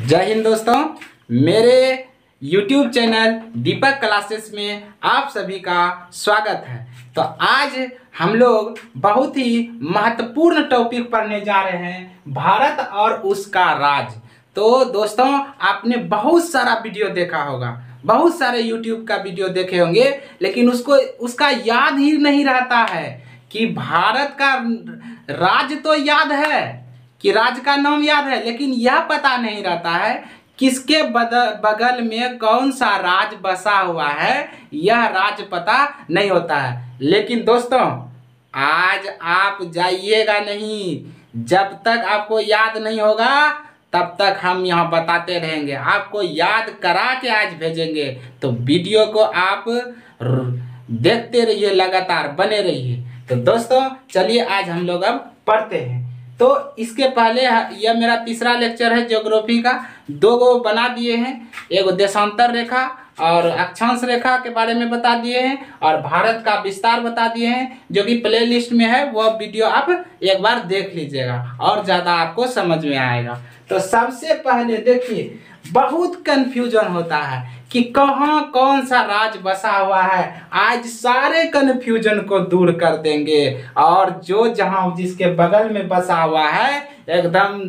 जय हिंद दोस्तों, मेरे YouTube चैनल दीपक क्लासेस में आप सभी का स्वागत है। तो आज हम लोग बहुत ही महत्वपूर्ण टॉपिक पढ़ने जा रहे हैं, भारत और उसका राज। तो दोस्तों, आपने बहुत सारा वीडियो देखा होगा, बहुत सारे YouTube का वीडियो देखे होंगे, लेकिन उसका याद ही नहीं रहता है कि भारत का राज तो याद है कि राज का नाम याद है, लेकिन यह पता नहीं रहता है किसके बगल में कौन सा राज बसा हुआ है, यह राज पता नहीं होता है। लेकिन दोस्तों, आज आप जाइएगा नहीं, जब तक आपको याद नहीं होगा तब तक हम यहाँ बताते रहेंगे, आपको याद करा के आज भेजेंगे। तो वीडियो को आप देखते रहिए, लगातार बने रहिए। तो दोस्तों चलिए आज हम लोग अब पढ़ते हैं। तो इसके पहले यह मेरा तीसरा लेक्चर है ज्योग्राफी का। दो गो बना दिए हैं, एक देशांतर रेखा और अक्षांश रेखा के बारे में बता दिए हैं, और भारत का विस्तार बता दिए हैं, जो कि प्ले लिस्ट में है। वह वीडियो आप एक बार देख लीजिएगा और ज़्यादा आपको समझ में आएगा। तो सबसे पहले देखिए, बहुत कंफ्यूजन होता है कि कहाँ कौन सा राज बसा हुआ है। आज सारे कंफ्यूजन को दूर कर देंगे, और जो जहाँ जिसके बगल में बसा हुआ है एकदम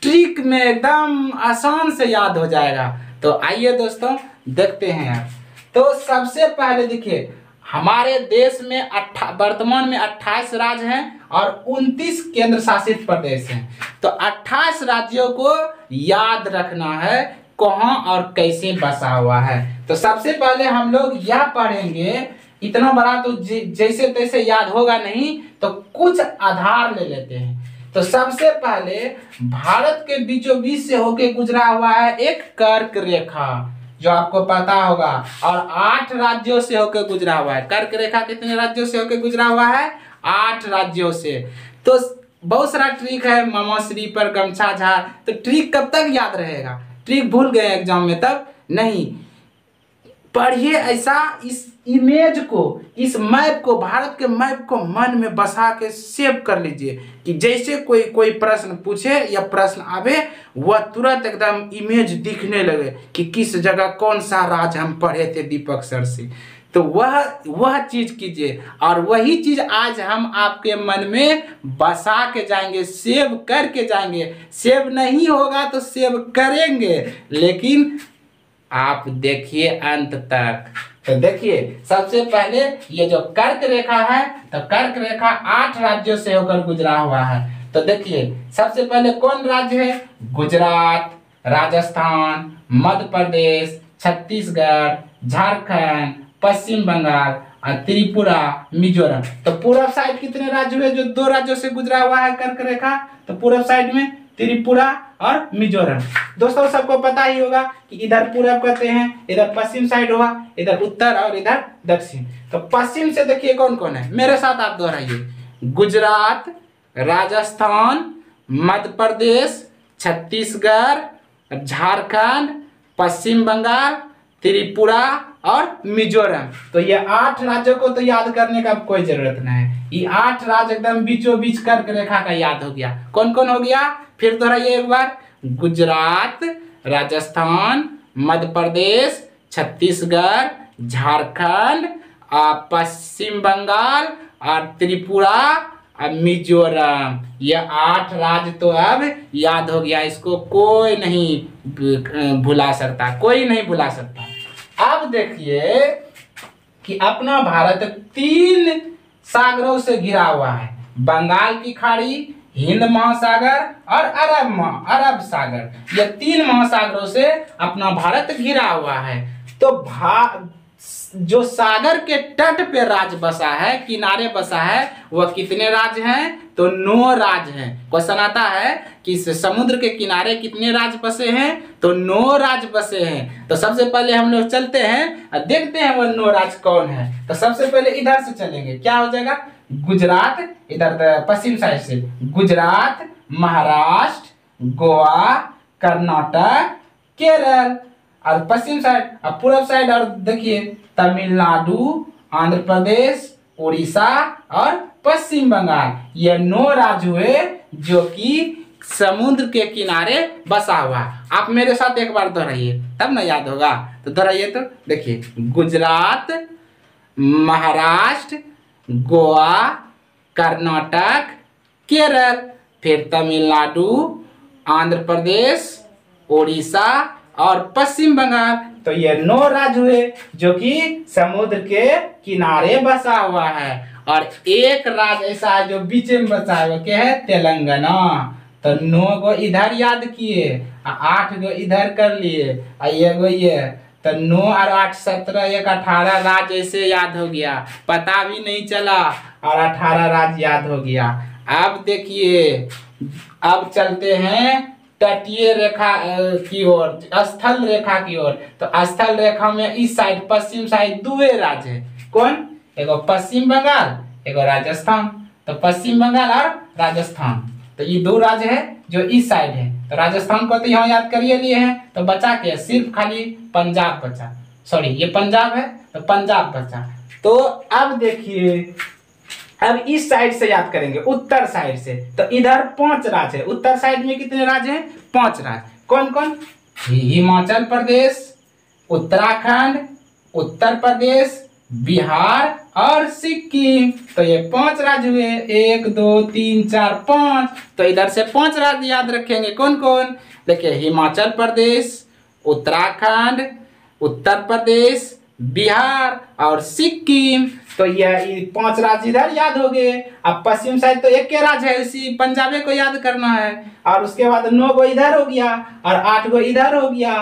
ट्रिक में एकदम आसान से याद हो जाएगा। तो आइए दोस्तों देखते हैं। तो सबसे पहले देखिए, हमारे देश में वर्तमान में 28 राज्य हैं और 29 केंद्र शासित प्रदेश हैं। तो 28 राज्यों को याद रखना है कहाँ और कैसे बसा हुआ है। तो सबसे पहले हम लोग यह पढ़ेंगे, इतना बड़ा तो जैसे तैसे याद होगा नहीं, तो कुछ आधार ले लेते हैं। तो सबसे पहले भारत के बीचों बीच से होके गुजरा हुआ है एक कर्क रेखा, जो आपको पता होगा, और 8 राज्यों से होकर गुजरा हुआ है। कर्क रेखा कितने राज्यों से होकर गुजरा हुआ है? 8 राज्यों से। तो बहुत सारा ट्रिक है, मामा श्री पर गमछा झाड़। तो ट्रिक कब तक याद रहेगा? ट्रिक भूल गए एग्जाम में तब नहीं। पढ़िए ऐसा, इस इमेज को, इस मैप को, भारत के मैप को मन में बसा के सेव कर लीजिए कि जैसे कोई प्रश्न पूछे या प्रश्न आवे, वह तुरंत एकदम इमेज दिखने लगे कि किस जगह कौन सा राज हम पढ़े थे दीपक सर से। तो वह चीज कीजिए, और वही चीज आज हम आपके मन में बसा के जाएंगे, सेव करके जाएंगे। सेव नहीं होगा तो सेव करेंगे, लेकिन आप देखिए अंत तक। तो देखिए, सबसे पहले ये जो कर्क रेखा है, तो कर्क रेखा 8 राज्यों से होकर गुजरा हुआ है। तो देखिए, सबसे पहले कौन राज्य है? गुजरात, राजस्थान, मध्य प्रदेश, छत्तीसगढ़, झारखंड, पश्चिम बंगाल और त्रिपुरा, मिजोरम। तो पूर्व साइड कितने राज्य हुए जो 2 राज्यों से गुजरा हुआ है कर्क रेखा? तो पूर्व साइड में त्रिपुरा और मिजोरम। दोस्तों सबको पता ही होगा कि इधर पूरब कहते हैं, इधर पश्चिम साइड हुआ, इधर उत्तर और इधर दक्षिण। तो पश्चिम से देखिए कौन कौन है, मेरे साथ आप दोहराइए। गुजरात, राजस्थान, मध्य प्रदेश, छत्तीसगढ़, झारखंड, पश्चिम बंगाल, त्रिपुरा और मिजोरम। तो ये 8 राज्यों को तो याद करने का कोई जरूरत नहीं है। ये 8 राज्य एकदम बीचों बीच कर्क रेखा का याद हो गया। कौन कौन हो गया? फिर दोहराइए एक बार। गुजरात, राजस्थान, मध्य प्रदेश, छत्तीसगढ़, झारखंड, पश्चिम बंगाल और त्रिपुरा और मिजोरम। ये 8 राज्य तो अब याद हो गया, इसको कोई नहीं भुला सकता, कोई नहीं भुला सकता। अब देखिए कि अपना भारत 3 सागरों से घिरा हुआ है, बंगाल की खाड़ी, हिंद महासागर और अरब सागर। ये 3 महासागरों से अपना भारत घिरा हुआ है। तो जो सागर के तट पे राज्य बसा है, किनारे बसा है, वह कितने राज्य हैं? तो 9 राज्य हैं। क्वेश्चन आता है कि समुद्र के किनारे कितने राज्य बसे हैं? तो 9 राज्य बसे हैं। तो सबसे पहले हम लोग चलते हैं और देखते हैं वह 9 राज्य कौन है। तो सबसे पहले इधर से चलेंगे, क्या हो जाएगा? गुजरात, इधर पश्चिम साइड से गुजरात, महाराष्ट्र, गोवा, कर्नाटक, केरल, और पश्चिम साइड और पूर्व साइड, और देखिए तमिलनाडु, आंध्र प्रदेश, उड़ीसा और पश्चिम बंगाल। ये 9 राज्य हुए जो कि समुद्र के किनारे बसा हुआ है। आप मेरे साथ एक बार दोहराइए तब ना याद होगा। तो दोहराइए तो देखिए, गुजरात, महाराष्ट्र, गोवा, कर्नाटक, केरल, फिर तमिलनाडु, आंध्र प्रदेश, उड़ीसा और पश्चिम बंगाल। तो ये 9 राज्य हुए जो कि समुद्र के किनारे बसा हुआ है। और एक राज्य ऐसा है जो बीच में बसा है, वो क्या है? तेलंगाना। तो 9 गो इधर याद किए, 8 गो इधर कर लिए, और ये तो 9 और 8 17 एक 18 राज्य ऐसे याद हो गया, पता भी नहीं चला और 18 राज्य याद हो गया। अब देखिए, अब चलते हैं तटीय रेखा की ओर, स्थल रेखा की ओर। तो स्थल रेखा में इस साइड पश्चिम साइड 2 राज्य है। कौन? एगो पश्चिम बंगाल, एगो राजस्थान। तो पश्चिम बंगाल और राजस्थान, तो ये 2 राज्य है जो इस साइड है। तो राजस्थान को तो यहाँ याद करिए लिए हैं, तो बचा के सिर्फ खाली पंजाब बचा। सॉरी, ये पंजाब है तो पंजाब बचा। तो अब देखिए, अब इस साइड से याद करेंगे, उत्तर साइड से। तो इधर 5 राज्य है। उत्तर साइड में कितने राज्य हैं? 5 राज्य। कौन कौन? हिमाचल प्रदेश, उत्तराखंड, उत्तर प्रदेश, बिहार और सिक्किम। तो ये 5 राज्य हुए, 1 2 3 4 5। तो इधर से 5 राज्य याद रखेंगे। कौन कौन? देखिए, हिमाचल प्रदेश, उत्तराखंड, उत्तर प्रदेश, बिहार और सिक्किम। तो ये 5 राज्य इधर याद हो गए। अब पश्चिम साइड तो एक के राज्य है, इसी पंजाबे को याद करना है। और उसके बाद 9 गो इधर हो गया और 8 गो इधर हो गया।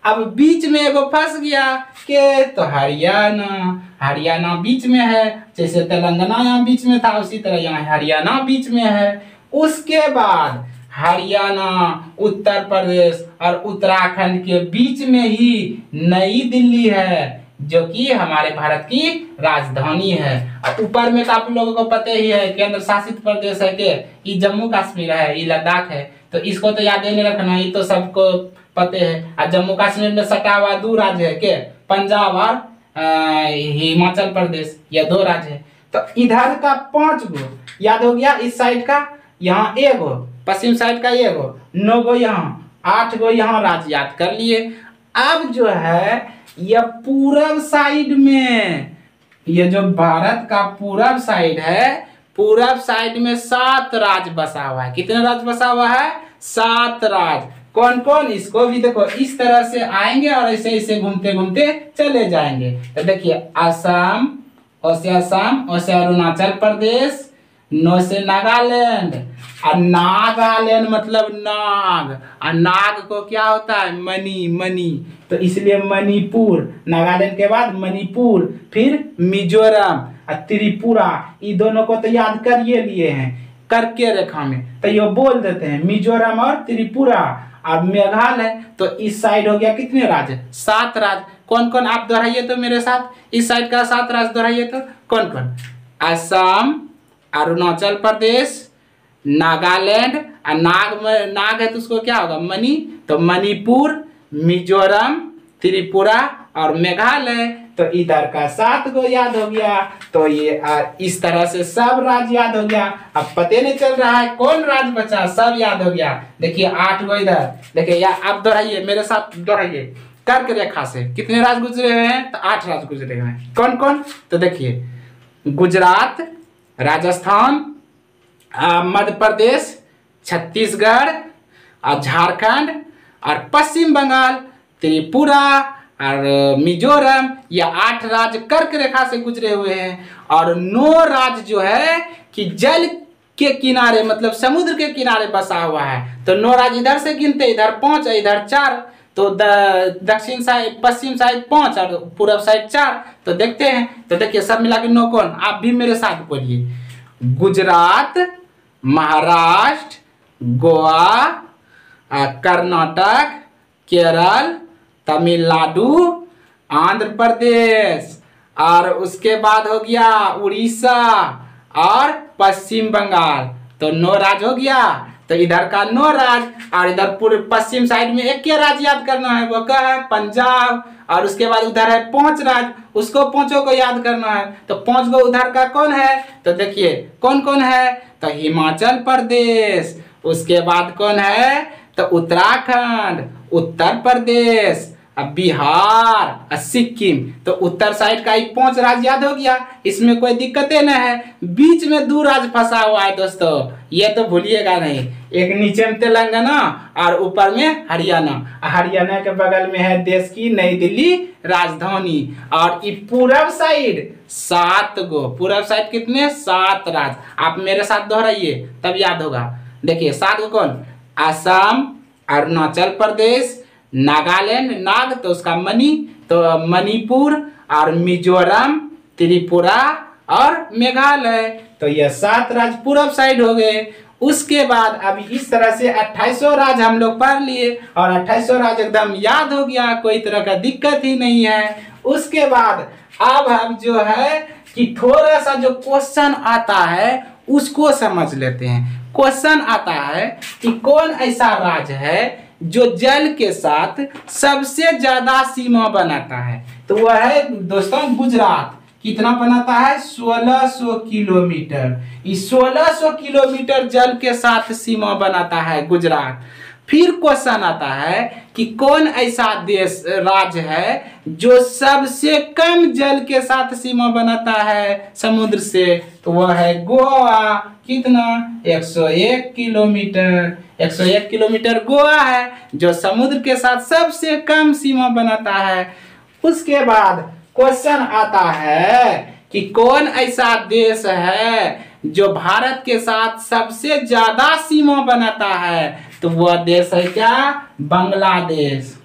अब बीच में एगो फंस गया के, तो हरियाणा। हरियाणा बीच में है, जैसे तेलंगाना यहाँ बीच में था, उसी तरह यहाँ हरियाणा बीच में है। उसके बाद हरियाणा, उत्तर प्रदेश और उत्तराखंड के बीच में ही नई दिल्ली है, जो कि हमारे भारत की राजधानी है। और ऊपर में तो आप लोगों को पता ही है, केंद्र शासित प्रदेश है के, ये जम्मू कश्मीर है, ये लद्दाख है। तो इसको तो याद नहीं रखना, ये तो सबको पते है। और जम्मू कश्मीर में सटा हुआ 2 राज्य है के, पंजाब और हिमाचल प्रदेश, ये 2 राज्य है। तो इधर का 5 गो याद हो गया। इस साइड का यहाँ 1 गो, पश्चिम साइड का 1 गो, 9 गो यहाँ, 8 गो यहाँ राज्य याद कर लिए। अब जो है यह पूरब साइड में, ये जो भारत का पूरब साइड है, पूरब साइड में 7 राज्य बसा हुआ है। कितने राज्य बसा हुआ है? 7 राज्य। कौन कौन? इसको भी देखो, इस तरह से आएंगे और ऐसे ऐसे घूमते घूमते चले जाएंगे। तो देखिए, असम, ओसे असम, ओसे अरुणाचल प्रदेश, नो से नागालैंड। और नागालैंड मतलब नाग, और नाग को क्या होता है? मणि। मणि, तो इसलिए मणिपुर। नागालैंड के बाद मणिपुर, फिर मिजोरम और त्रिपुरा। ये दोनों को तो याद करिए लिए हैं करके रेखा में, तो ये बोल देते हैं मिजोरम और त्रिपुरा। और मेघालय, तो इस साइड हो गया कितने राज्य? 7 राज्य। कौन कौन? आप दोहराइए तो मेरे साथ, इस साइड का 7 राज्य दोहराइए तो। कौन कौन? असम, अरुणाचल प्रदेश, नागालैंड, और नाग है तो उसको क्या होगा? मणि। तो मणिपुर, मिजोरम, त्रिपुरा और मेघालय। तो इधर का 7 गो याद हो गया। तो ये इस तरह से सब राज्य याद हो गया। अब पता नहीं चल रहा है कौन राज्य बचा, सब याद हो गया। देखिए 8 गो इधर, देखिए या आप दोहराइए मेरे साथ, दोहराइए कर्क रेखा से। कितने राज्य गुजरे हुए हैं? तो 8 राज्य गुजरे हुए हैं। कौन कौन? तो देखिए, गुजरात, राजस्थान, मध्य प्रदेश, छत्तीसगढ़ और झारखंड और पश्चिम बंगाल, त्रिपुरा और मिजोरम। ये 8 राज्य कर्क रेखा से गुजरे हुए हैं। और 9 राज्य जो है कि जल के किनारे मतलब समुद्र के किनारे बसा हुआ है। तो 9 राज्य इधर से गिनते, इधर 5 इधर 4। तो दक्षिण साइड, पश्चिम साइड 5 और पूर्व साइड 4। तो देखते हैं, तो देखिए सब मिला के 9 कौन? आप भी मेरे साथ बोलिए, गुजरात, महाराष्ट्र, गोवा, कर्नाटक, केरल, तमिलनाडु, आंध्र प्रदेश, और उसके बाद हो गया उड़ीसा और पश्चिम बंगाल। तो 9 राज्य हो गया। तो इधर का 9 राज्य, और इधर पूरे पश्चिम साइड में एक राज्य याद करना है, वो क्या है? पंजाब। और उसके बाद उधर है 5 राज्य, उसको 5 को याद करना है। तो 5 गो उधर का कौन है? तो देखिए कौन कौन है? तो हिमाचल प्रदेश। उसके बाद कौन है? तो उत्तराखंड, उत्तर प्रदेश, अब बिहार और सिक्किम। तो उत्तर साइड का ही 5 राज्य याद हो गया, इसमें कोई दिक्कतें नहीं है। बीच में 2 राज्य फंसा हुआ है दोस्तों, ये तो भूलिएगा नहीं। एक नीचे में तेलंगाना और ऊपर में हरियाणा। हरियाणा के बगल में है देश की नई दिल्ली राजधानी। और ये पूरब साइड 7 गो, पूरब साइड कितने? 7 राज्य। आप मेरे साथ दोहराइए तब याद होगा। देखिए 7 गो कौन? असम, अरुणाचल प्रदेश, नागालैंड, नाग तो उसका मणि, तो मणिपुर और मिजोरम, त्रिपुरा और मेघालय। तो ये 7 राज्य पूरब साइड हो गए। उसके बाद अभी इस तरह से 2800 राज्य हम लोग पढ़ लिए और 2800 राज्य एकदम याद हो गया, कोई तरह का दिक्कत ही नहीं है। उसके बाद अब हम जो है कि थोड़ा सा जो क्वेश्चन आता है उसको समझ लेते हैं। क्वेश्चन आता है कि कौन ऐसा राज्य है जो जल के साथ सबसे ज्यादा सीमा बनाता है? तो वह है दोस्तों गुजरात। कितना बनाता है? 1600 किलोमीटर। इस 1600 किलोमीटर जल के साथ सीमा बनाता है गुजरात। फिर क्वेश्चन आता है कि कौन ऐसा देश राज्य है जो सबसे कम जल के साथ सीमा बनाता है समुद्र से? तो वह है गोवा। कितना? 101 किलोमीटर। 101 किलोमीटर गोवा है जो समुद्र के साथ सबसे कम सीमा बनाता है। उसके बाद क्वेश्चन आता है कि कौन ऐसा देश है जो भारत के साथ सबसे ज्यादा सीमा बनाता है? तो वह देश है क्या? बांग्लादेश।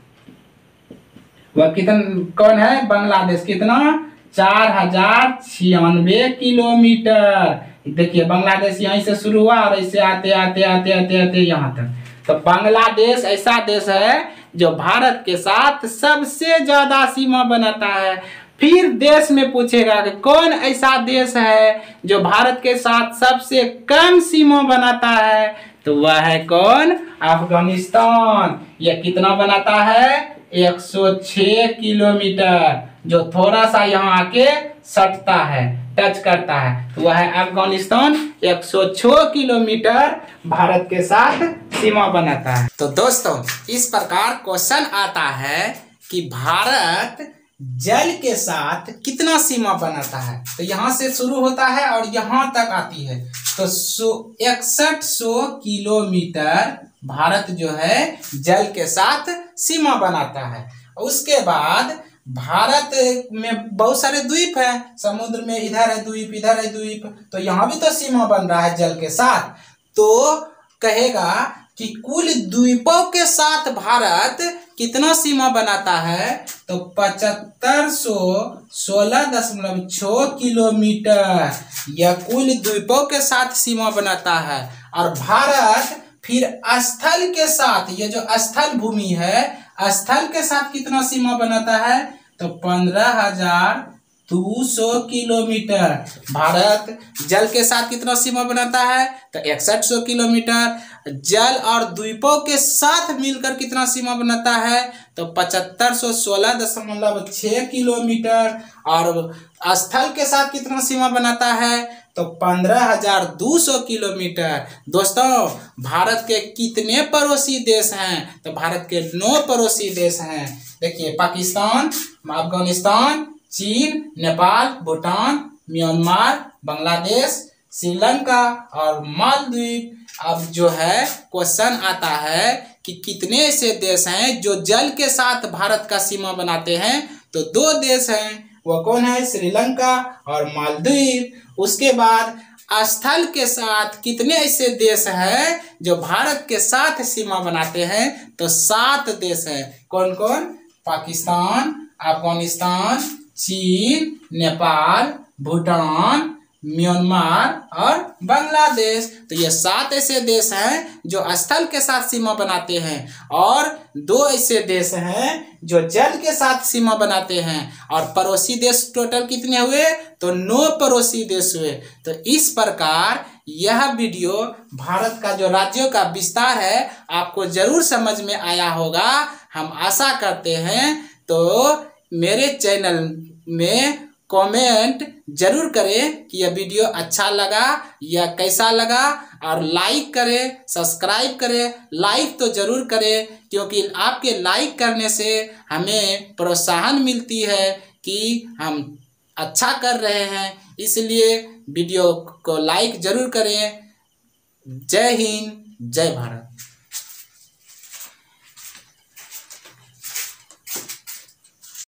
वह कितना कौन है? बांग्लादेश। कितना? 4096 किलोमीटर। देखिए बांग्लादेश यहीं से शुरू हुआ और ऐसे आते आते आते आते आते यहाँ तक। तो बांग्लादेश ऐसा देश है जो भारत के साथ सबसे ज्यादा सीमा बनाता है। फिर देश में पूछेगा कि कौन ऐसा देश है जो भारत के साथ सबसे कम सीमा बनाता है? तो वह है कौन? अफगानिस्तान। यह कितना बनाता है? 106 किलोमीटर, जो थोड़ा सा यहाँ आके सटता है, टच करता है। तो वह है अफगानिस्तान। 106 किलोमीटर भारत के साथ सीमा बनाता है। तो दोस्तों इस प्रकार क्वेश्चन आता है कि भारत जल के साथ कितना सीमा बनाता है? तो यहाँ से शुरू होता है और यहाँ तक आती है। तो 6100 किलोमीटर भारत जो है जल के साथ सीमा बनाता है। उसके बाद भारत में बहुत सारे द्वीप हैं, समुद्र में इधर है द्वीप, इधर है द्वीप, तो यहाँ भी तो सीमा बन रहा है जल के साथ। तो कहेगा कि कुल द्वीपों के साथ भारत कितना सीमा बनाता है? तो 7516.6 किलोमीटर यह कुल द्वीपों के साथ सीमा बनाता है। और भारत फिर स्थल के साथ, ये जो स्थल भूमि है, स्थल के साथ कितना सीमा बनाता है? तो 15200 किलोमीटर। भारत जल के साथ कितना सीमा बनाता है? तो 6100 किलोमीटर। जल और द्वीपों के साथ मिलकर कितना सीमा बनाता है? तो 7516.6 किलोमीटर। और स्थल के साथ कितना सीमा बनाता है? तो 15200 किलोमीटर। दोस्तों भारत के कितने पड़ोसी देश हैं? तो भारत के 9 पड़ोसी देश हैं। देखिए पाकिस्तान, अफगानिस्तान, चीन, नेपाल, भूटान, म्यांमार, बांग्लादेश, श्रीलंका और मालदीव। अब जो है क्वेश्चन आता है कि कितने ऐसे देश हैं जो जल के साथ भारत का सीमा बनाते हैं? तो 2 देश हैं, वो कौन है? श्रीलंका और मालदीव। उसके बाद स्थल के साथ कितने ऐसे देश हैं जो भारत के साथ सीमा बनाते हैं? तो 7 देश हैं। कौन कौन? पाकिस्तान, अफगानिस्तान, चीन, नेपाल, भूटान, म्यांमार और बांग्लादेश। तो ये 7 ऐसे देश हैं जो स्थल के साथ सीमा बनाते हैं और 2 ऐसे देश हैं जो जल के साथ सीमा बनाते हैं। और पड़ोसी देश टोटल कितने हुए? तो 9 पड़ोसी देश हुए। तो इस प्रकार यह वीडियो भारत का जो राज्यों का विस्तार है आपको जरूर समझ में आया होगा, हम आशा करते हैं। तो मेरे चैनल में कमेंट जरूर करें कि यह वीडियो अच्छा लगा या कैसा लगा, और लाइक करें, सब्सक्राइब करें। लाइक तो जरूर करें, क्योंकि आपके लाइक करने से हमें प्रोत्साहन मिलती है कि हम अच्छा कर रहे हैं। इसलिए वीडियो को लाइक जरूर करें। जय हिंद, जय भारत।